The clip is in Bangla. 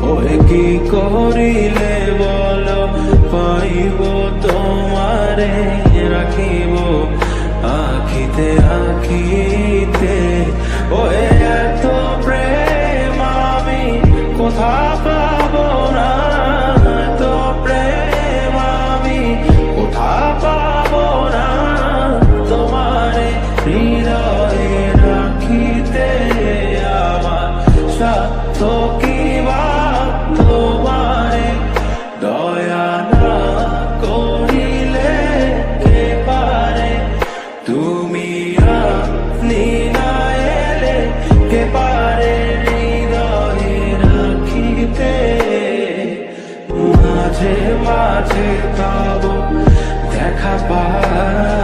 ওই কি করিলে বলো পাইব তোমারে রাখিব আখিতে আখিতে। ওই এত প্রেম আমি কোথা পাবো না, এত প্রেম আমি কোথা পাবো না, তোমারে হৃদয়ে রাখিতে আমার সাধ্য কি বা তোমারে দয়া না করিলে কে পারে, তুমি আপনি না এলে কে পারে হৃদয়ে রাখিতে। মাঝে মাঝে পাবো দেখা পাই